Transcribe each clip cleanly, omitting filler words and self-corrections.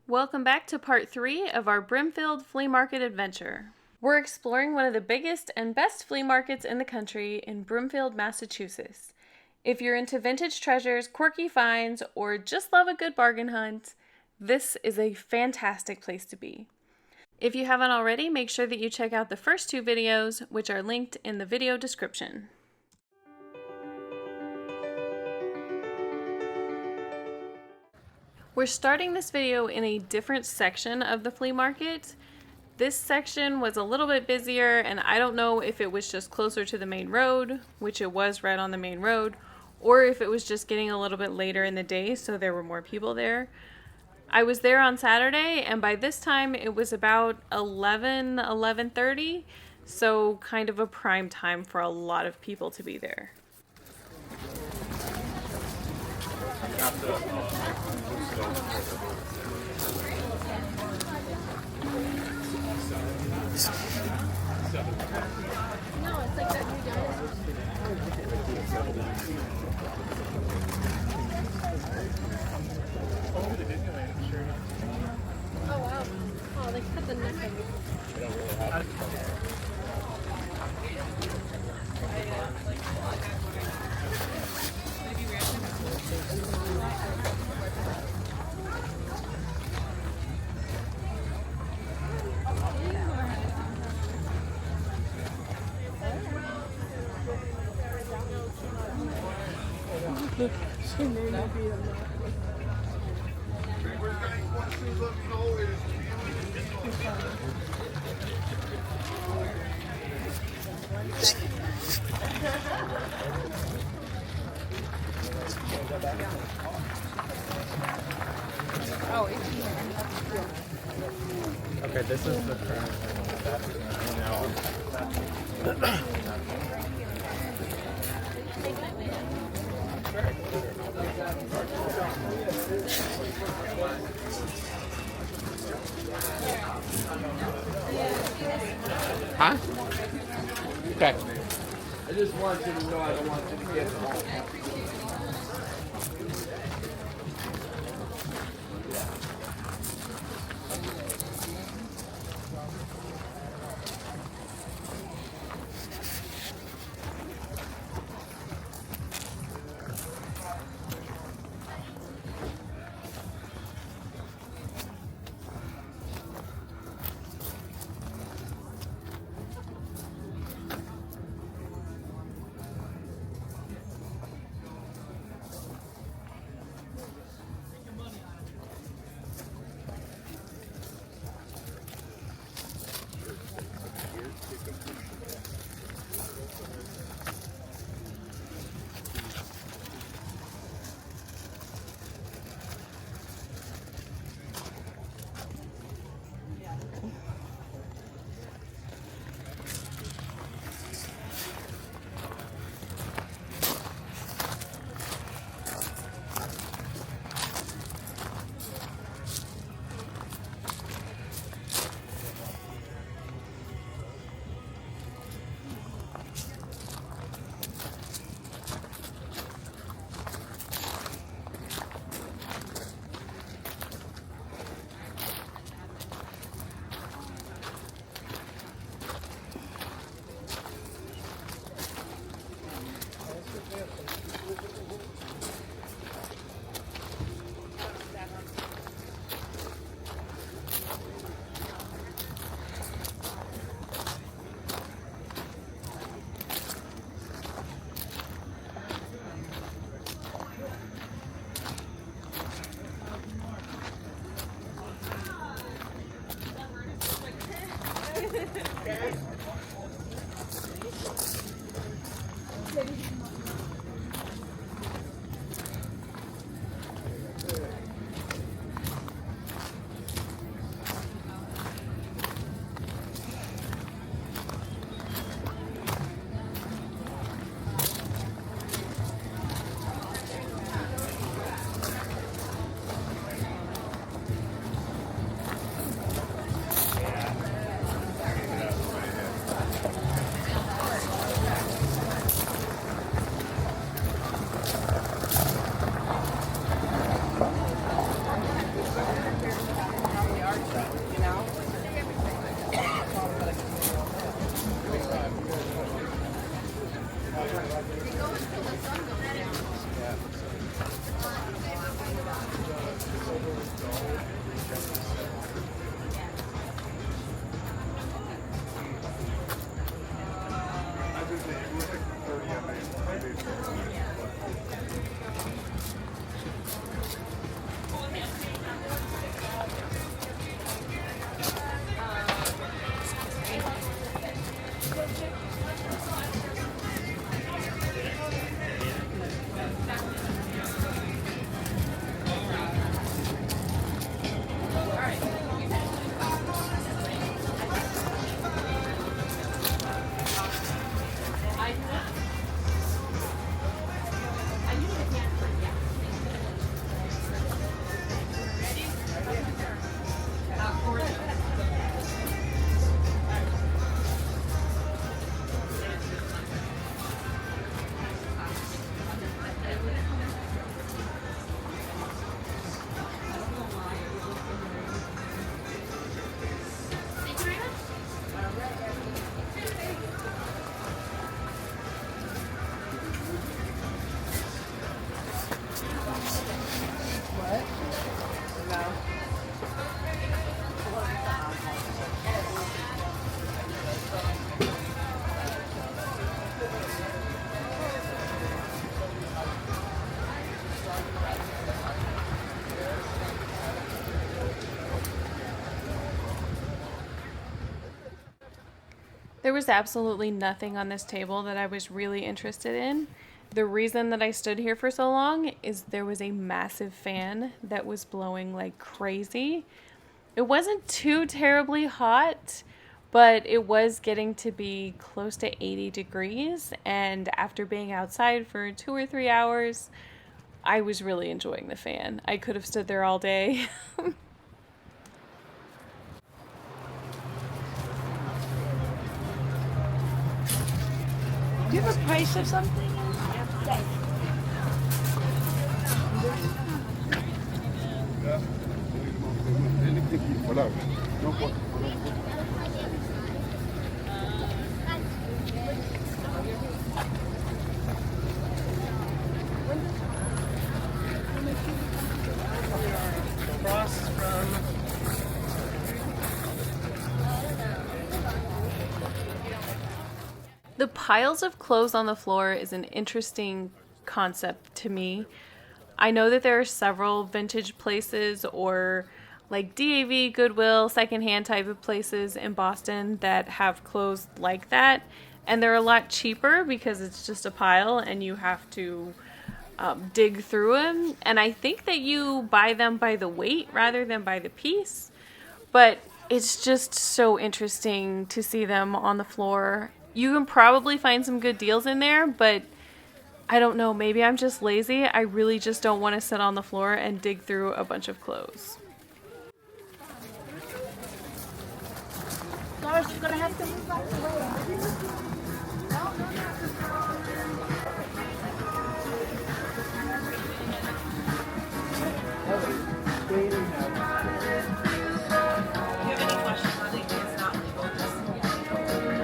Welcome back to part 3 of our Brimfield Flea Market adventure. We're exploring one of the biggest and best flea markets in the country in Brimfield, Massachusetts. If you're into vintage treasures, quirky finds, or just love a good bargain hunt, this is a fantastic place to be. If you haven't already, make sure that you check out the first 2 videos, which are linked in the video description. We're starting this video in a different section of the flea market. This section was a little bit busier, and I don't know if it was just closer to the main road, which it was right on the main road, or if it was just getting a little bit later in the day, so there were more people there. I was there on Saturday, and by this time it was about 11:30, so kind of a prime time for a lot of people to be there. No, it's like that new dinosaur. Oh wow. Oh, they cut the neck of it. She may not be a lot. Oh, it's here. Okay, this is the current Huh? Okay. I just want you to know I don't want you to get home. There was absolutely nothing on this table that I was really interested in. The reason that I stood here for so long is there was a massive fan that was blowing like crazy. It wasn't too terribly hot, but it was getting to be close to 80 degrees, and after being outside for 2 or 3 hours, I was really enjoying the fan. I could have stood there all day. Do you have a price of something? The piles of clothes on the floor is an interesting concept to me. I know that there are several vintage places or like DAV, Goodwill, secondhand type of places in Boston that have clothes like that. And they're a lot cheaper because it's just a pile and you have to dig through them. And I think that you buy them by the weight rather than by the piece. But it's just so interesting to see them on the floor. You can probably find some good deals in there, but I don't know, maybe I'm just lazy. I really just don't want to sit on the floor and dig through a bunch of clothes. Doris is gonna have to move out the way.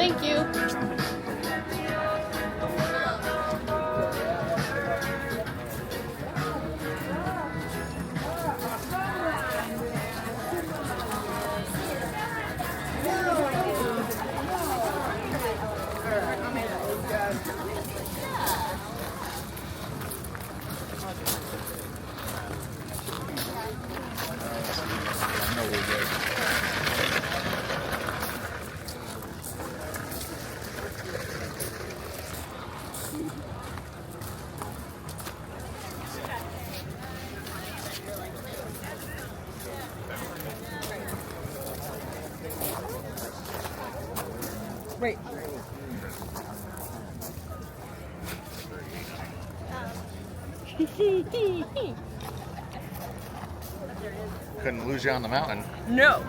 Thank you. Right. Couldn't lose you on the mountain. No.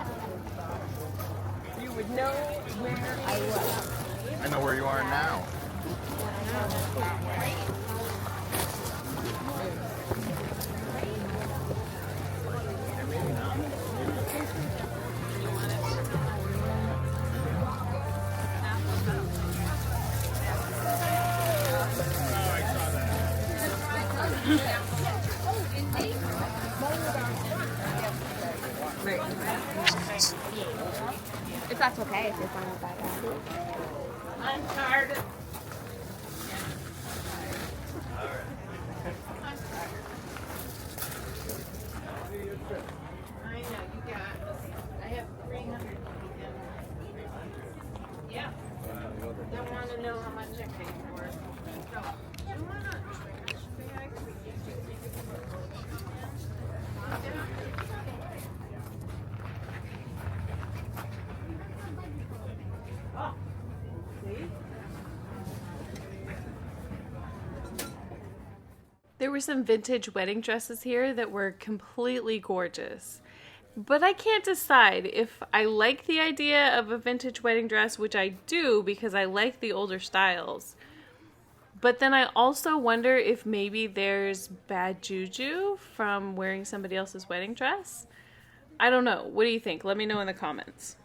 You would know where I was. I know where you are now. If that's okay, if you're fine with that. I'm tired. I know, you got this. I have 300. Yeah. Don't want to know how much I paid for it. So, come on. Oh, see? There were some vintage wedding dresses here that were completely gorgeous. But I can't decide if I like the idea of a vintage wedding dress, which I do because I like the older styles. But then I also wonder if maybe there's bad juju from wearing somebody else's wedding dress. I don't know. What do you think? Let me know in the comments.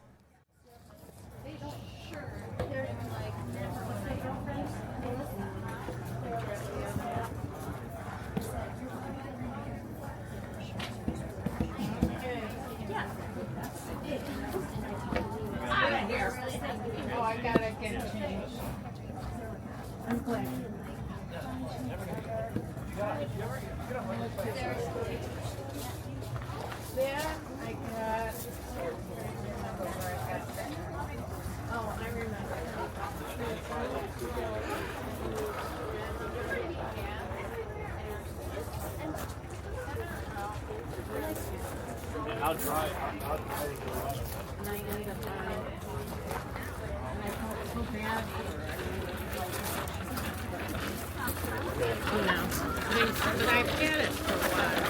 Oh, I gotta get changed. I'm glad. There, I got. Remember where I got that. Oh, I remember. I'll try. And I ended up buying it. And I felt so bad for her. You know, but I've had it for a while.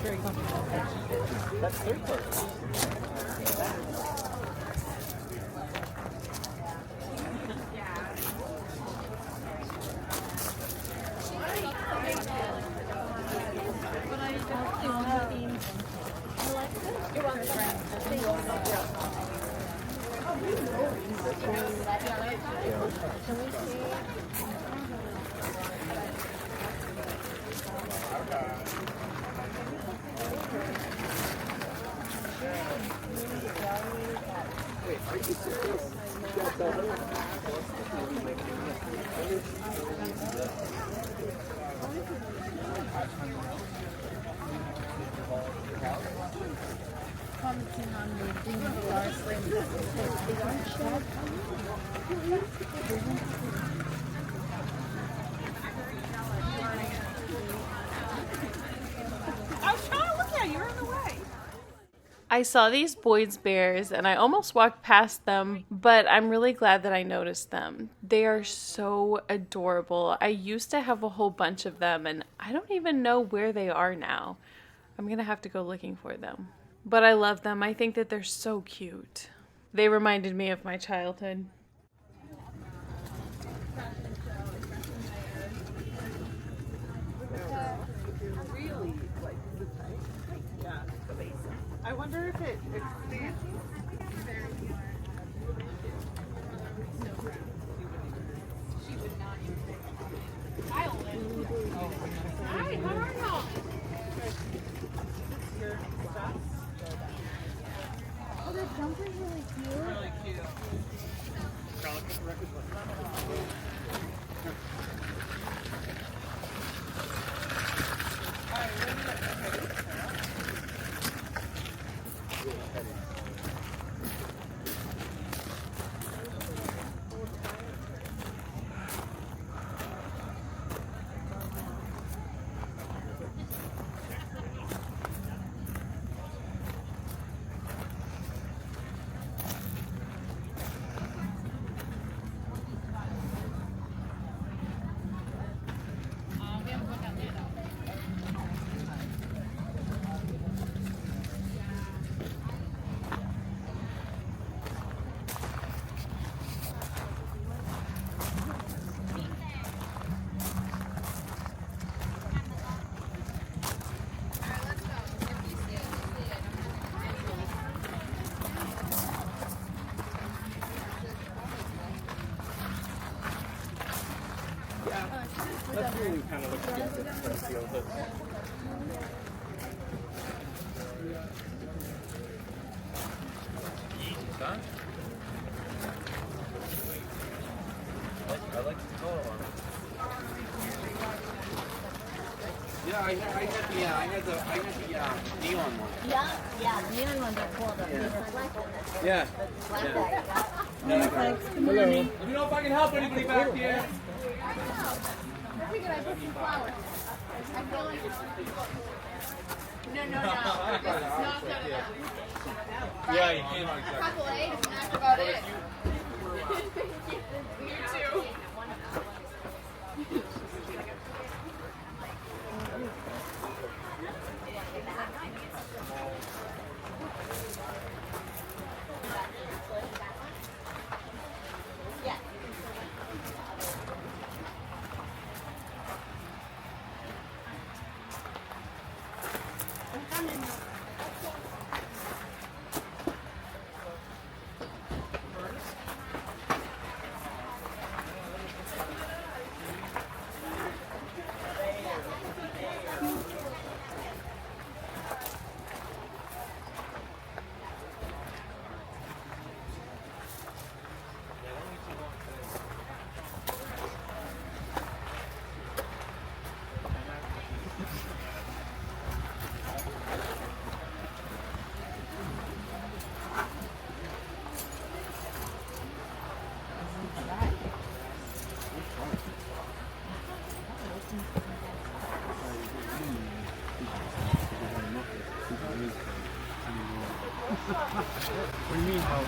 Very comfortable. That's third part. Commenting on the DVR stream that the art show. I saw these Boyd's bears and I almost walked past them, but I'm really glad that I noticed them. They are so adorable. I used to have a whole bunch of them and I don't even know where they are now. I'm gonna have to go looking for them. But I love them. I think that they're so cute. They reminded me of my childhood. Really like the type. Yeah, the basic. I wonder if it expands. Hi, how are y'all? Oh, that jumper's really cute. Really cute. That's really kind of looks against it. Brimfield, but Huh? I like the photo on it. yeah, I had the neon one. Yeah, the neon ones are cool. The reflective. Yeah. Hello. Let me know if I can help anybody back here. I figured I put some flowers. I feel like no. It's not gonna happen. Yeah, you can't. Couple eggs, and that's about it. You too. What do you mean, how?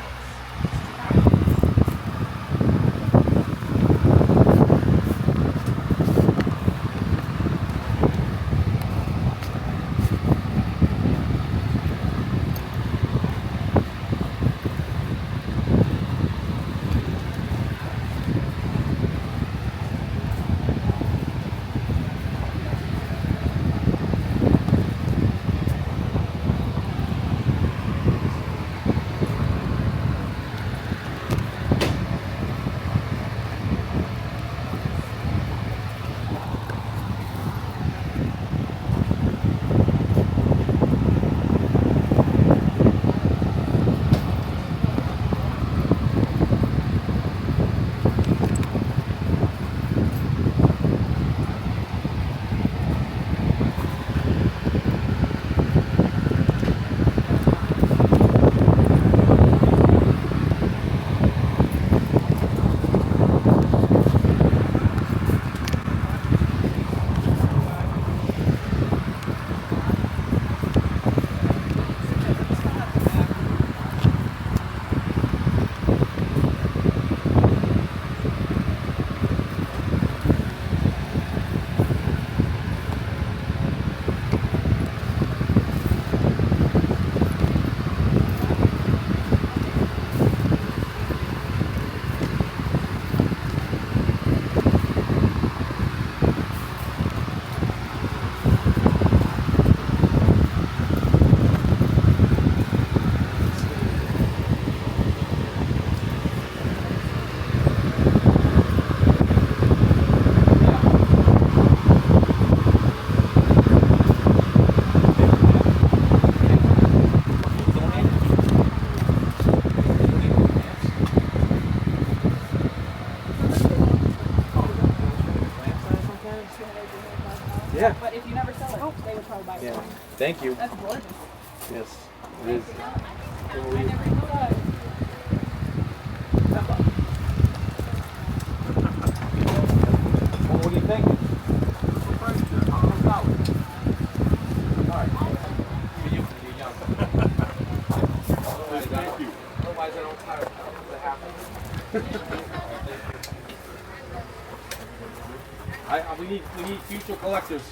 Yeah. But if you never sell it, they would probably buy it. Yeah. Thank you. That's gorgeous. Yes, it is. I never even thought. Well, what do you think? Thank you. Otherwise, I don't have to happen. We need future collectors.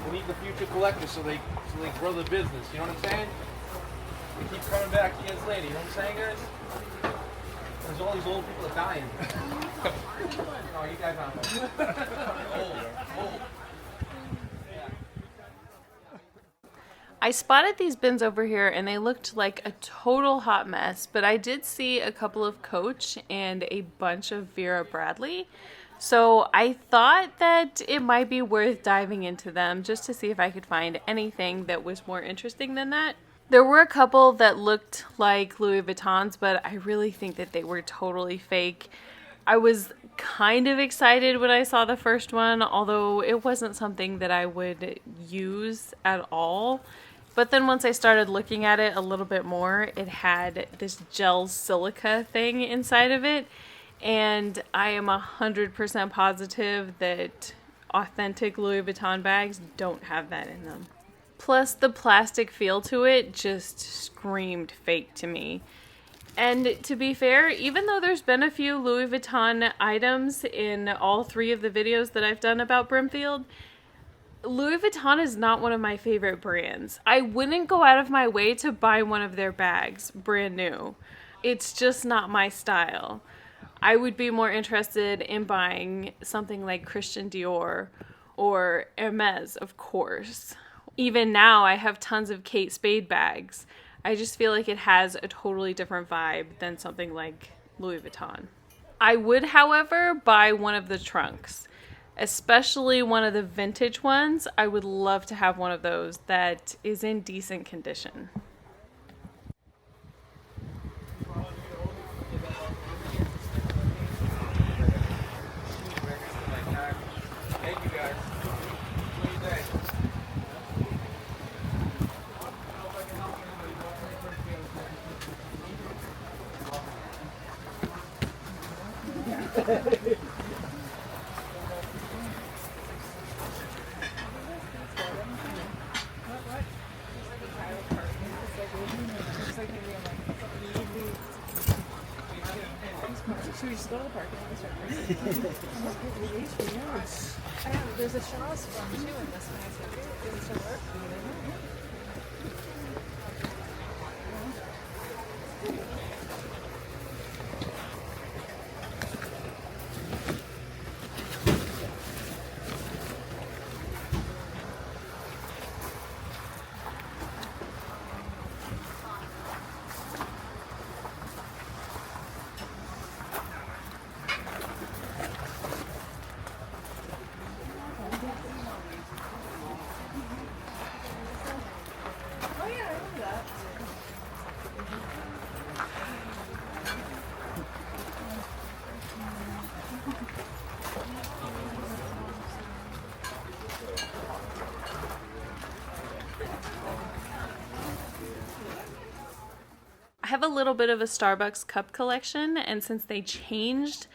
We need the future collectors so they grow the business. You know what I'm saying? They keep coming back years later. You know what I'm saying, guys? There's all these old people that are dying. No, you guys aren't old. I spotted these bins over here and they looked like a total hot mess, but I did see a couple of Coach and a bunch of Vera Bradley. So I thought that it might be worth diving into them just to see if I could find anything that was more interesting than that. There were a couple that looked like Louis Vuittons, but I really think that they were totally fake. I was kind of excited when I saw the first one, although it wasn't something that I would use at all. But then once I started looking at it a little bit more, it had this gel silica thing inside of it. And I am 100% positive that authentic Louis Vuitton bags don't have that in them. Plus, the plastic feel to it just screamed fake to me. And to be fair, even though there's been a few Louis Vuitton items in all 3 of the videos that I've done about Brimfield, Louis Vuitton is not one of my favorite brands. I wouldn't go out of my way to buy one of their bags brand new. It's just not my style. I would be more interested in buying something like Christian Dior or Hermes, of course. Even now, I have tons of Kate Spade bags. I just feel like it has a totally different vibe than something like Louis Vuitton. I would, however, buy one of the trunks, especially one of the vintage ones. I would love to have one of those that is in decent condition. Thank you guys. What do you think? Should we just go to the parking lot and start? There's a Shaw's one too in this one. I said, does it still work? I have a little bit of a Starbucks cup collection, and since they changed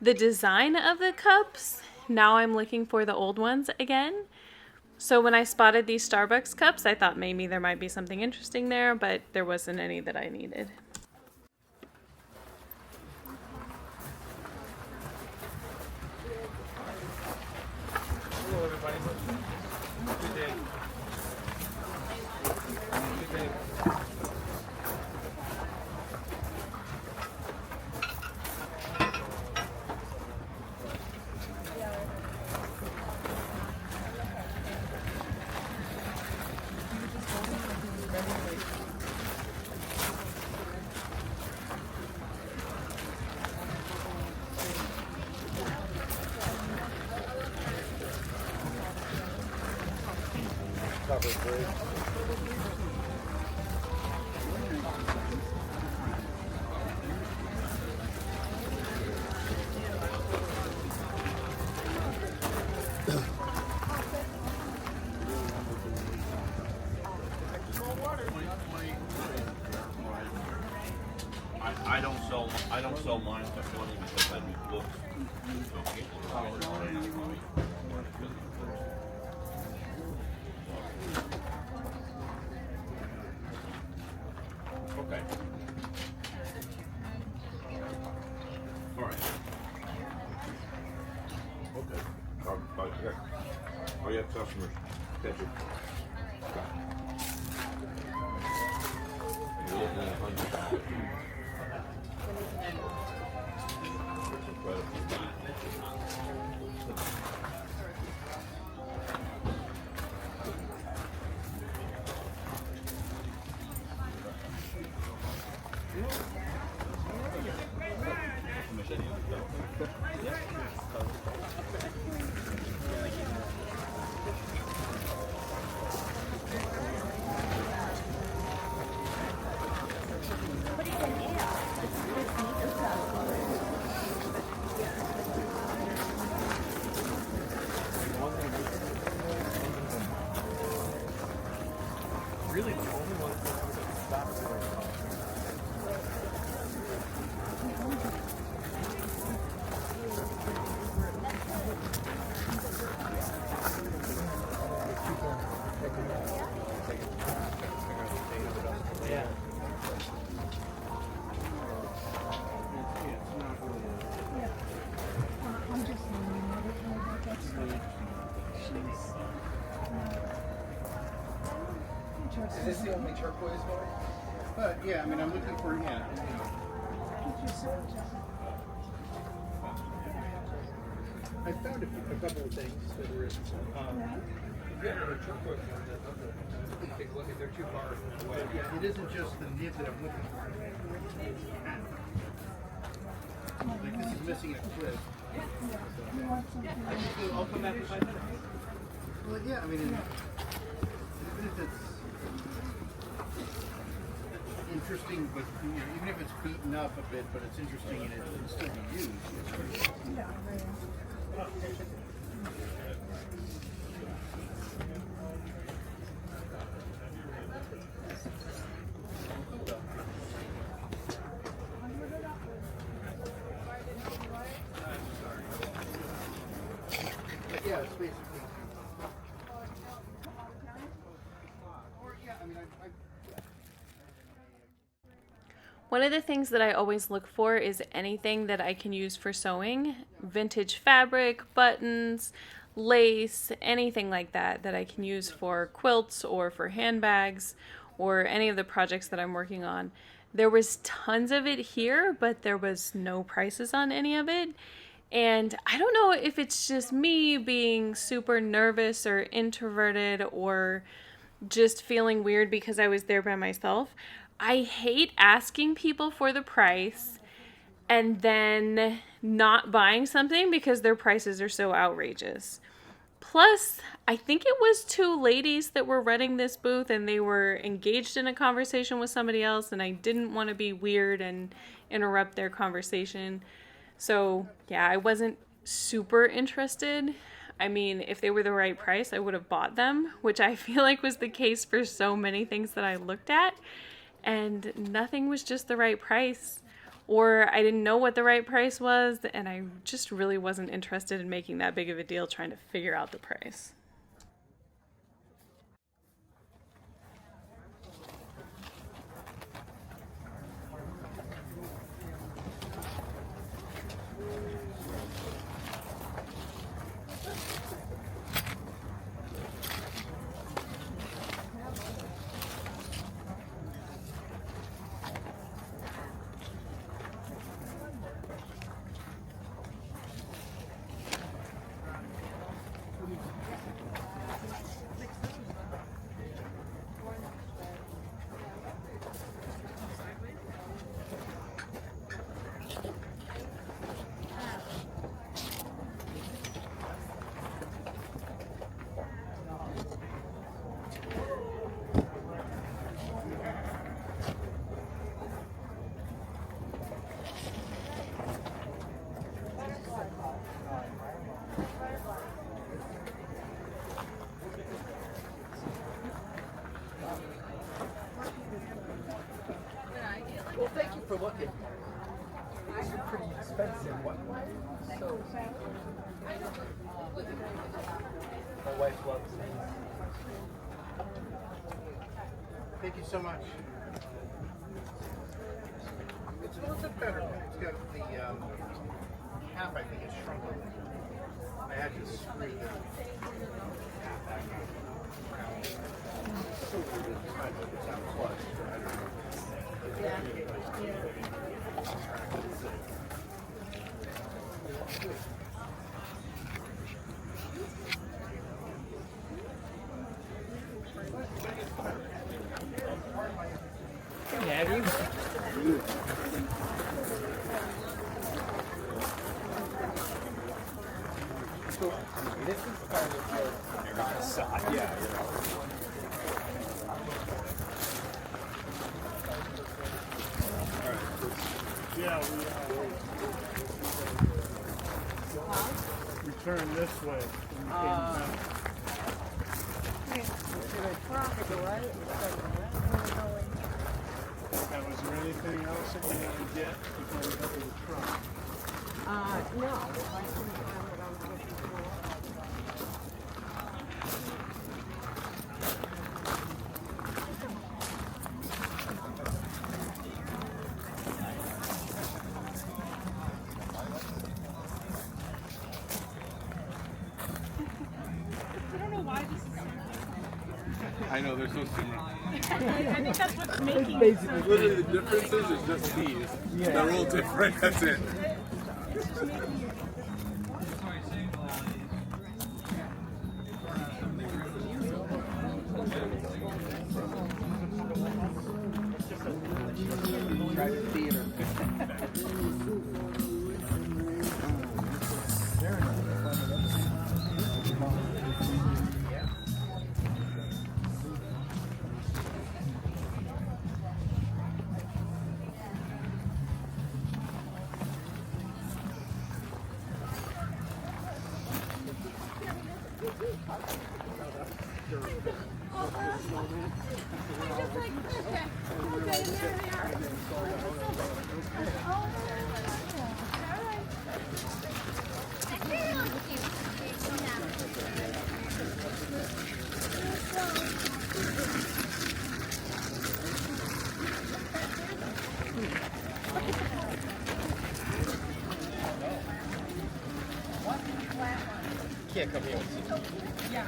the design of the cups, now I'm looking for the old ones again. So when I spotted these Starbucks cups, I thought maybe there might be something interesting there, but there wasn't any that I needed. Hello, everybody. Good day. Good day. I don't sell mine for 20 because I do books. So people are always buying it from me. Okay. All right. Okay. Oh, yeah, customers. Attention. You're looking at 150. Really, the only one that stops yeah. I'm just Is this the only turquoise one? Yeah, I mean, I'm looking for, yeah. I found a couple of things that are if you have another turquoise one, take a look at, they're too far away. Yeah, it isn't just the nib that I'm looking for. Like this is missing a clip. I'll come back in 5 minutes. Well, yeah, I mean, even if it's interesting, but you know, even if it's beaten up a bit, but it's interesting and it can still be used. It's pretty cool. Yeah, Yeah, it's basically. Or yeah, I mean, One of the things that I always look for is anything that I can use for sewing. Vintage fabric, buttons, lace, anything like that that I can use for quilts or for handbags or any of the projects that I'm working on. There was tons of it here, but there was no prices on any of it. And I don't know if it's just me being super nervous or introverted or just feeling weird because I was there by myself. I hate asking people for the price and then not buying something because their prices are so outrageous. Plus, I think it was two ladies that were running this booth and they were engaged in a conversation with somebody else, and I didn't want to be weird and interrupt their conversation. So, yeah, I wasn't super interested. I mean, if they were the right price, I would have bought them, which I feel like was the case for so many things that I looked at. And nothing was just the right price, or I didn't know what the right price was, and I just really wasn't interested in making that big of a deal trying to figure out the price. Well, thank you for looking. These are pretty expensive. What? So. My wife loves these. Thank you so much. It's a little bit better. It's got the half, I think, is shrunk a little. I had to screw the half back on. So weird. It's kind of, it's not plugged. I don't know. store. This is kind of your side. Yeah, Yeah, we turn this way. Was there anything else that you wanted to get before we got to the truck? No. I couldn't find what I was looking for. I don't know why this is so different. I know, they're so similar. I think that's what's making it Basically, literally the differences is just these. Yeah. They're all different, that's it. Private theater. Can't come here and see. Yeah.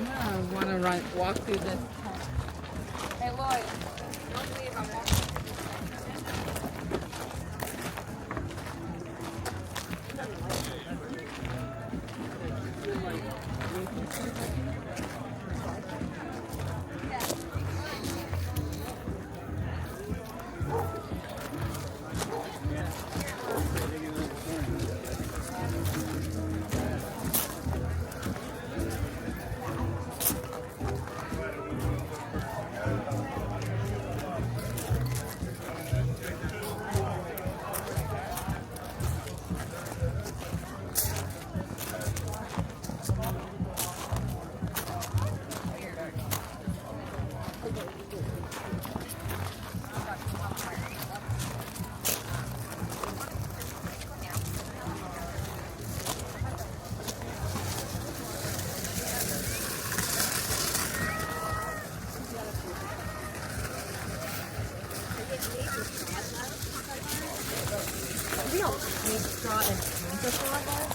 I want to walk through this. Hey, Lloyd, don't leave. I'm walking. We don't take straw and paint the straw guys.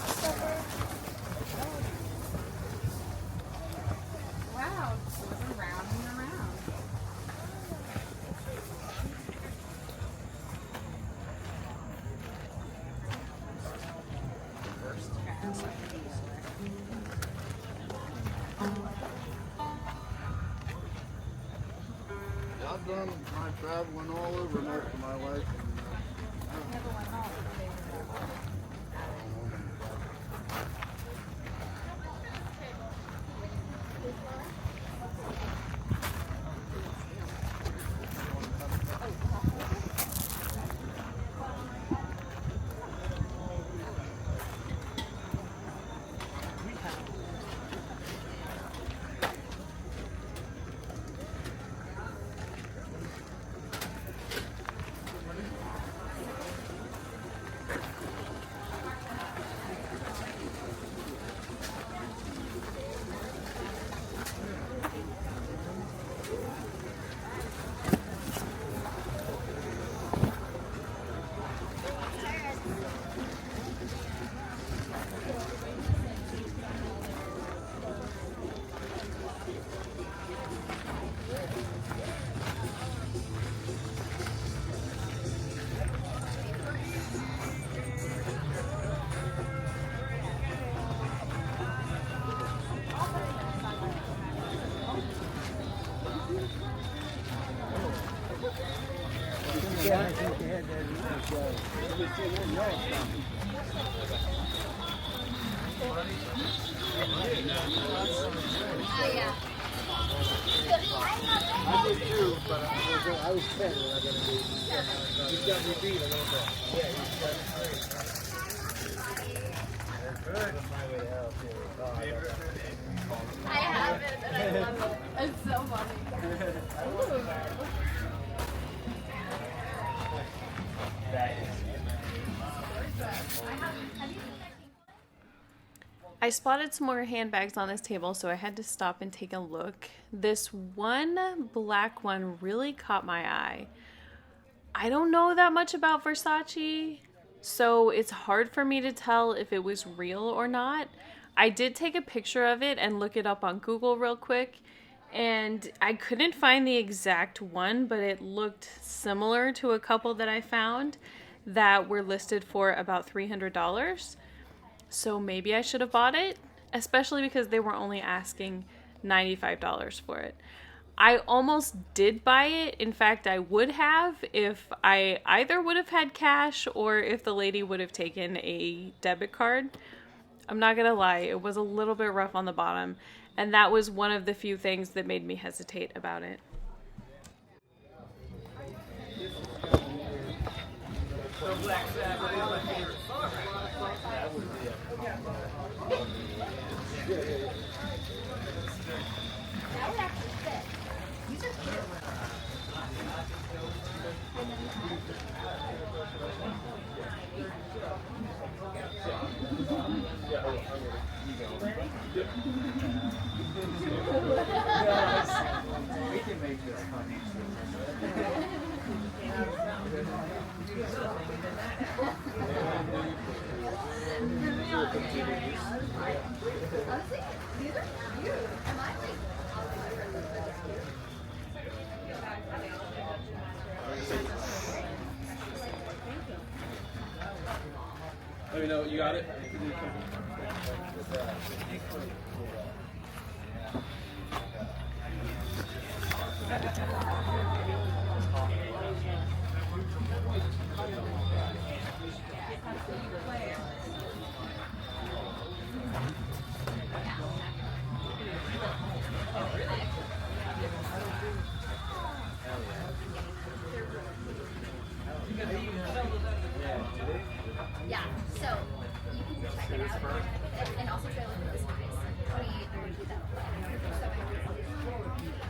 Wow, it's going round and around. I've done my traveling all over most of my life. Yeah. I did too, but I was 10 when I got a baby. He's got me beat a little bit. Yeah, he's got I have it, and I love it. It's so funny. I spotted some more handbags on this table, so I had to stop and take a look. This one black one really caught my eye. I don't know that much about Versace, so it's hard for me to tell if it was real or not. I did take a picture of it and look it up on Google real quick, and I couldn't find the exact one, but it looked similar to a couple that I found that were listed for about $300. So maybe I should have bought it, especially because they were only asking $95 for it. I almost did buy it. In fact, I would have if I either would have had cash or if the lady would have taken a debit card. I'm not gonna lie, it was a little bit rough on the bottom, and that was one of the few things that made me hesitate about it. We can make this funny. Let me know. You got it? Yeah, so you can check it out. And also try to look at the size. We do that. So,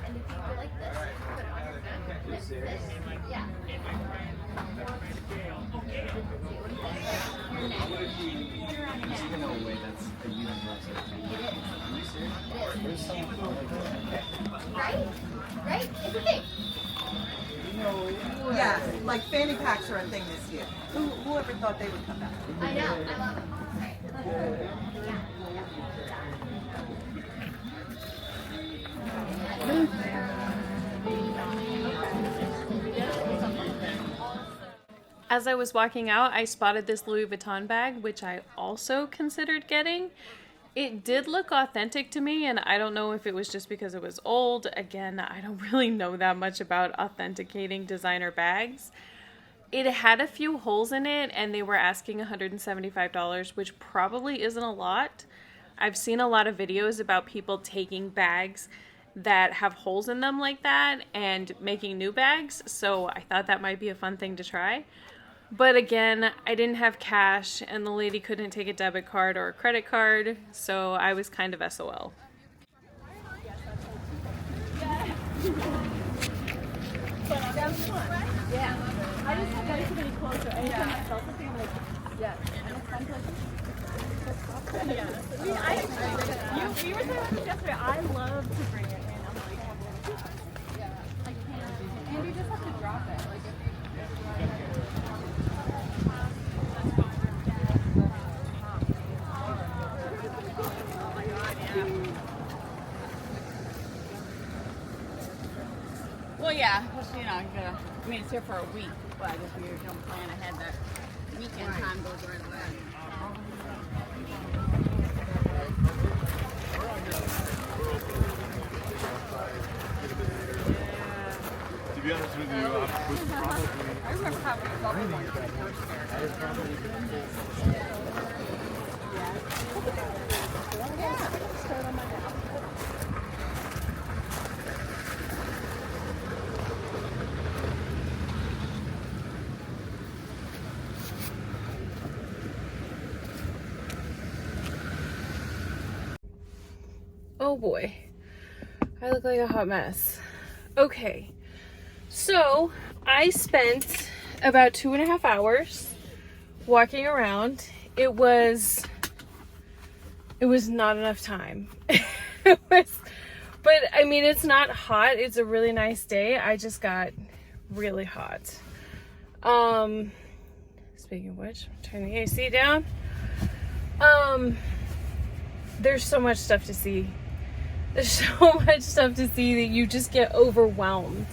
and if you go like this, put it on your back. This, yeah. Even though a way that's a universal thing. It is. Right? Right? It's a thing. Yeah, like fanny packs are a thing this year. Whoever thought they would come back? I know. I love it. Right. Yeah. As I was walking out, I spotted this Louis Vuitton bag, which I also considered getting. It did look authentic to me, and I don't know if it was just because it was old. Again, I don't really know that much about authenticating designer bags. It had a few holes in it, and they were asking $175, which probably isn't a lot. I've seen a lot of videos about people taking bags that have holes in them like that and making new bags, so I thought that might be a fun thing to try. But again, I didn't have cash, and the lady couldn't take a debit card or a credit card, so I was kind of SOL. Yeah. I just got to get closer. Anytime I felt something, I'm like, yeah. And it's fun to like, yeah. I mean, we were saying about this yesterday. I love to bring it in. I'm like, yeah. I can't. And you just have to drop it. Like, well, yeah, because, you know, I mean, it's here for a week, but if you don't plan ahead, that weekend time goes right away. To be honest with you, I was probably... I remember having a bubble one when we first started. Yeah. Oh boy, I look like a hot mess. Okay, so I spent about 2.5 hours walking around. It was not enough time. But I mean, it's not hot. It's a really nice day. I just got really hot. Speaking of which, turn the AC down. There's so much stuff to see. There's so much stuff to see that you just get overwhelmed.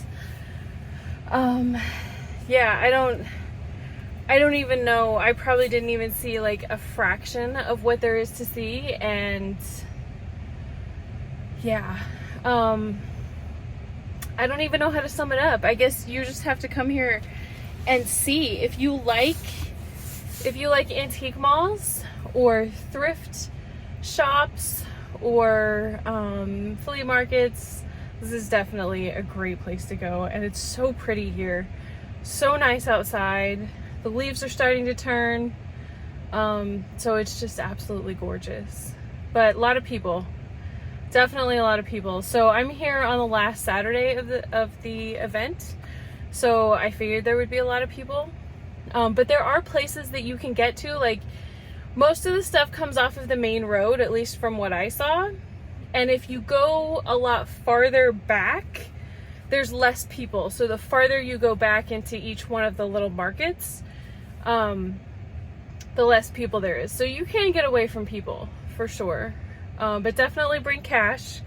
Yeah, I don't even know. I probably didn't even see like a fraction of what there is to see, and yeah, I don't even know how to sum it up. I guess you just have to come here and see. If you like antique malls or thrift shops or flea markets, this is definitely a great place to go. And it's so pretty here, so nice outside. The leaves are starting to turn, so it's just absolutely gorgeous. But a lot of people, definitely a lot of people. So I'm here on the last Saturday of the event, so I figured there would be a lot of people. But there are places that you can get to. Like, most of the stuff comes off of the main road, at least from what I saw. And if you go a lot farther back, there's less people. So the farther you go back into each one of the little markets, the less people there is. So you can get away from people, for sure. But definitely bring cash.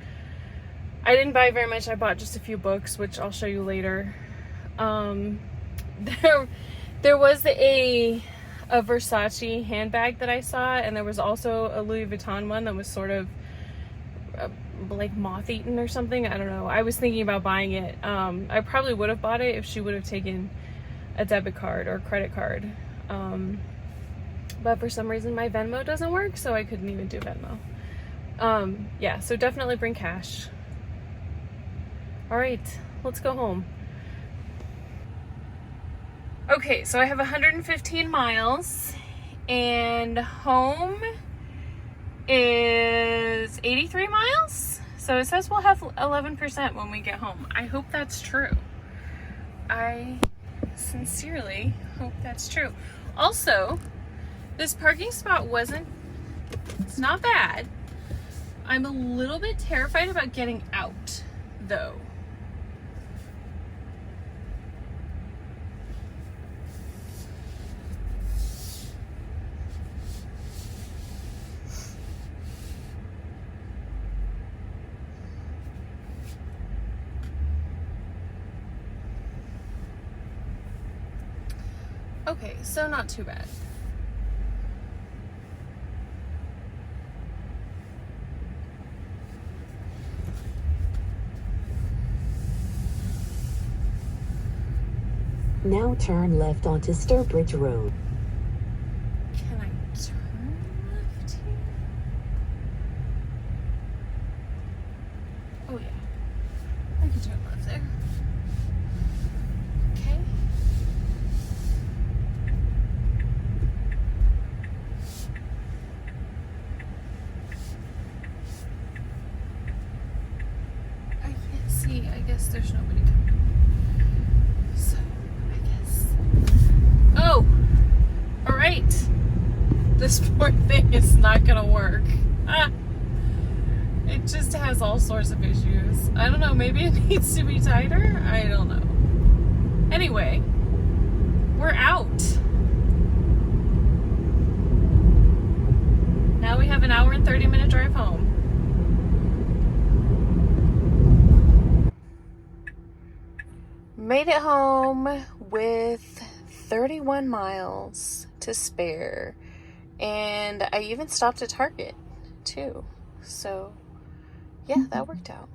I didn't buy very much. I bought just a few books, which I'll show you later. There was a Versace handbag that I saw, and there was also a Louis Vuitton one that was sort of like moth-eaten or something. I don't know. I was thinking about buying it. I probably would have bought it if she would have taken a debit card or credit card. But for some reason my Venmo doesn't work, so I couldn't even do Venmo. Yeah, so definitely bring cash. All right, let's go home. Okay, so I have 115 miles and home is 83 miles. So it says we'll have 11% when we get home. I hope that's true. I sincerely hope that's true. Also, this parking spot it's not bad. I'm a little bit terrified about getting out though. Okay, so not too bad. Now turn left onto Sturbridge Road. Can I turn left here? Oh yeah, I can turn left there. Okay. I can't see. I guess there's nobody coming. So, I guess. Oh! Alright. This poor thing is not gonna work. Ah. It just has all sorts of issues. I don't know, maybe it needs to be tighter? I don't know. Anyway, we're out. Now we have an hour and 30-minute drive home. Made it home with 31 miles to spare. And I even stopped at Target too. So yeah, that worked out.